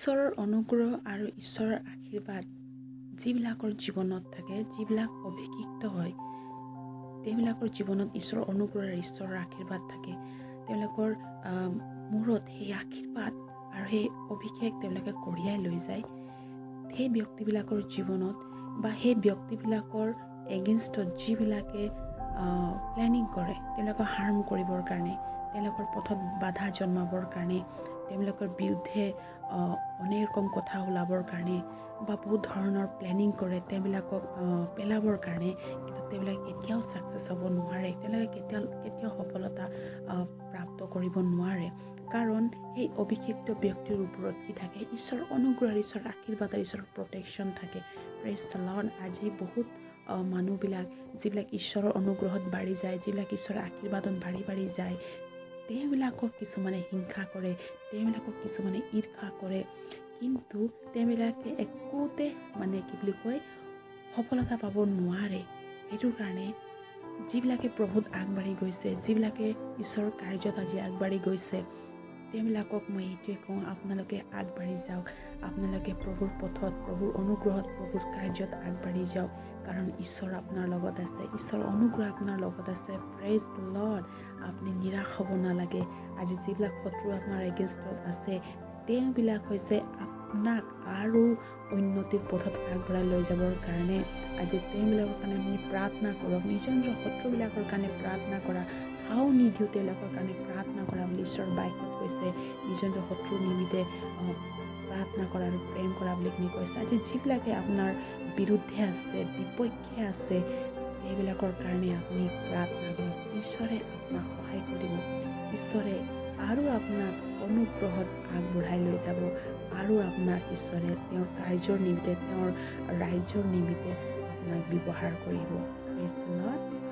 ঈশ্বৰৰ অনুগ্ৰহ আৰু ঈশ্বৰৰ আশীৰ্বাদ যিবিলাকৰ জীৱনত থাকে, যিবিলাক অভিষিক্ত হয়, তেওঁলোকৰ জীৱনত ঈশ্বৰৰ অনুগ্ৰহ আৰু ঈশ্বৰৰ আশীৰ্বাদ থাকে। তেওঁলোকৰ মূৰত সেই আশীৰ্বাদ আৰু সেই অভিষেক তেওঁলোকে কঢ়িয়াই লৈ যায়। সেই ব্যক্তিবিলাকৰ জীৱনত বা সেই ব্যক্তিবিলাকৰ এগেইনষ্টত যিবিলাকে প্লেনিং কৰে, তেওঁলোকক হাৰ্ম কৰিবৰ কাৰণে, তেওঁলোকৰ পথত বাধা জন্মাবৰ কাৰণে, তেওঁলোকৰ বিৰুদ্ধে অনেক ৰকম কথা ওলাবৰ কাৰণে বা বহুত ধৰণৰ প্লেনিং কৰে তেওঁবিলাকক পেলাবৰ কাৰণে, কিন্তু তেওঁলোকে কেতিয়াও ছাকচেছ হ'ব নোৱাৰে, তেওঁলোকে কেতিয়াও সফলতা প্ৰাপ্ত কৰিব নোৱাৰে। কাৰণ সেই অভিষিক্ত ব্যক্তিৰ ওপৰত কি থাকে? ঈশ্বৰৰ অনুগ্ৰহ, ঈশ্বৰৰ আশীৰ্বাদ, ঈশ্বৰৰ প্ৰটেকশ্যন থাকে। Praise the lord. আজি বহুত মানুহবিলাক যিবিলাক ঈশ্বৰৰ অনুগ্ৰহত বাঢ়ি যায়, যিবিলাক ঈশ্বৰৰ আশীৰ্বাদত বাঢ়ি যায়, তেওঁবিলাকক কিছুমানে হিংসা কৰে, তেওঁবিলাকক কিছুমানে ঈৰ্ষা কৰে, কিন্তু তেওঁবিলাকে একোতে সফলতা পাব নোৱাৰে। সেইটোৰ কাৰণে যিবিলাকে প্ৰভুত আগবাঢ়ি গৈছে, যিবিলাকে ঈশ্বৰৰ কাৰ্যত আজি আগবাঢ়ি গৈছে, তেওঁবিলাকক মই এইটোৱে কওঁ, আপোনালোকে আগবাঢ়ি যাওক, আপোনালোকে প্ৰভুৰ পথত, প্ৰভুৰ অনুগ্ৰহত, প্ৰভুৰ কাৰ্যত আগবাঢ়ি যাওক, কাৰণ ঈশ্বৰ আপোনাৰ লগত আছে, ঈশ্বৰৰ অনুগ্ৰহ আপোনাৰ লগত আছে। Praise the lord. আপুনি নিৰাশ হ'ব নালাগে। আজি যিবিলাক শত্ৰু আপোনাৰ এগেইনষ্টত আছে, তেওঁবিলাক হৈছে আপোনাক আৰু উন্নতিৰ পথত আগবঢ়াই লৈ যাবৰ কাৰণে। আজি তেওঁবিলাকৰ কাৰণে আপুনি প্ৰাৰ্থনা কৰক, নিজৰ শত্ৰুবিলাকৰ কাৰণে প্ৰাৰ্থনা কৰা, হাও নিদিওঁ তেওঁলোকৰ কাৰণে প্ৰাৰ্থনা কৰা বুলি ঈশ্বৰৰ বাক্যত কৈছে। নিজৰ শত্ৰুৰ নিমিত্তে প্ৰাৰ্থনা কৰা আৰু প্ৰেম কৰা বুলি কৈছে। আজি যিবিলাকে আপোনাৰ বিৰুদ্ধে আছে, বিপক্ষে আছে, সেইবিলাকৰ কাৰণে আপুনি প্ৰাৰ্থনা কৰক। ঈশ্বৰে আপোনাক সহায় কৰিব। ঈশ্বৰে আৰু আপোনাক অনুগ্ৰহত আগবঢ়াই লৈ যাব, আৰু আপোনাক ঈশ্বৰে তেওঁৰ কাৰ্যৰ নিমিত্তে, তেওঁৰ ৰাজ্যৰ নিমিত্তে আপোনাক ব্যৱহাৰ কৰিব। Praise the lord.